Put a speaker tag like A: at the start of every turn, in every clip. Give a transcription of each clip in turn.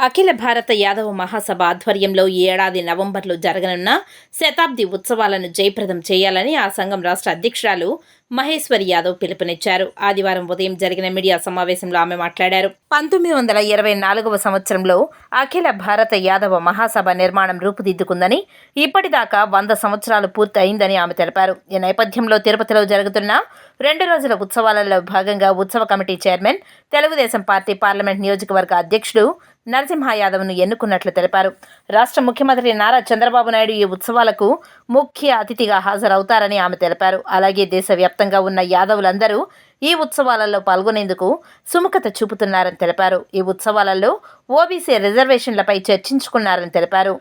A: అఖిల భారత యాదవ మహాసభ ఆధ్వర్యంలో ఈ ఏడాది నవంబర్లో జరగనున్న శతాబ్ది ఉత్సవాలను జయప్రదం చేయాలని ఆ సంఘం రాష్ట్ర అధ్యక్షురాలు మహేశ్వరి యాదవ్ పిలుపునిచ్చారు. ఆదివారం ఉదయం జరిగిన మీడియా సమావేశంలో ఆమె మాట్లాడారు. 1924వ సంవత్సరంలో అఖిల భారత యాదవ మహాసభ నిర్మాణం రూపుదిద్దుకుందని, ఇప్పటిదాకా 100 సంవత్సరాలు పూర్తి అయిందని ఆమె తెలిపారు. ఈ నేపథ్యంలో తిరుపతిలో జరుగుతున్న 2 రోజుల ఉత్సవాలలో భాగంగా ఉత్సవ committee chairman, Telugu Desam party parliament నియోజకవర్గ అధ్యక్షుడు నరసింహ యాదవ్ను ఎన్నుకున్నట్లు తెలిపారు. రాష్ట్ర ముఖ్యమంత్రి నారా చంద్రబాబు నాయుడు ఈ ఉత్సవాలకు ముఖ్య అతిథిగా హాజరవుతారని ఆమె తెలిపారు. అలాగే దేశవ్యాప్తంగా ఉన్న యాదవులందరూ ఈ ఉత్సవాలలో పాల్గొనేందుకు సుముఖత చూపుతున్నారని తెలిపారు. ఈ ఉత్సవాలలో ఓబీసీ రిజర్వేషన్లపై చర్చించుకున్నారని తెలిపారు.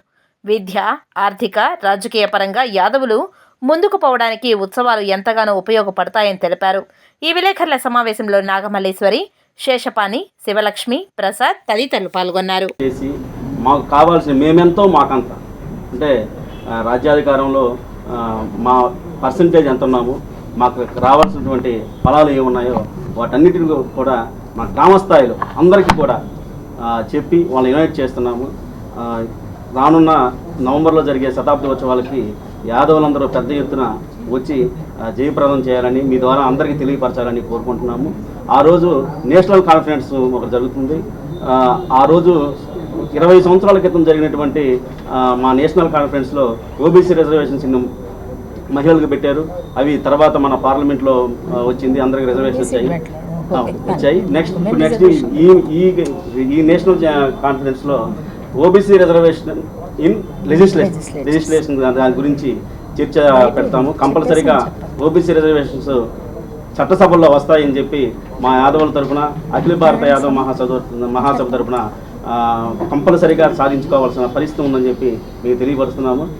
A: విద్య, ఆర్థిక, రాజకీయ పరంగా యాదవులు ముందుకు పోవడానికి ఈ ఉత్సవాలు ఎంతగానో ఉపయోగపడతాయని తెలిపారు. ఈ విలేకరుల సమావేశంలో నాగమల్లేశ్వరి, శేషపాణి, శివలక్ష్మి, ప్రసాద్ తదితరులు పాల్గొన్నారు.
B: మాకు కావాల్సిన మేమెంతో మాకంత అంటే రాజ్యాధికారంలో మా పర్సంటేజ్ ఎంత ఉన్నాము, మాకు రావాల్సినటువంటి ఫలాలు ఏమున్నాయో వాటన్నిటిని కూడా మా గ్రామ స్థాయిలో అందరికీ కూడా చెప్పి వాళ్ళని ఇన్వైట్ చేస్తున్నాము. రానున్న నవంబర్లో జరిగే శతాబ్ది ఉత్సవాలకి యాదవులందరూ పెద్ద ఎత్తున వచ్చి జయప్రదం చేయాలని మీ ద్వారా అందరికీ తెలియపరచాలని కోరుకుంటున్నాము. ఆ రోజు నేషనల్ కాన్ఫరెన్స్ ఒకటి జరుగుతుంది. ఆ రోజు 20 సంవత్సరాల క్రితం జరిగినటువంటి మా నేషనల్ కాన్ఫరెన్స్లో ఓబీసీ రిజర్వేషన్స్ మహిళలకు పెట్టారు. అవి తర్వాత మన పార్లమెంట్లో వచ్చింది, అందరికి రిజర్వేషన్స్ వచ్చాయి. నెక్స్ట్ ఈ నేషనల్ కాన్ఫరెన్స్లో ఓబీసీ రిజర్వేషన్ ఇన్ లెజిస్లేషన్ దాని గురించి చర్చ పెడతాము. కంపల్సరీగా ఓబీసీ రిజర్వేషన్స్ చట్టసభల్లో వస్తాయని చెప్పి మా యాదవుల తరఫున, అఖిల భారత యాదవ మహాసభ తరఫున కంపల్సరీగా సాధించుకోవాల్సిన పరిస్థితి ఉందని చెప్పి మేము తెలియపరుస్తున్నాము.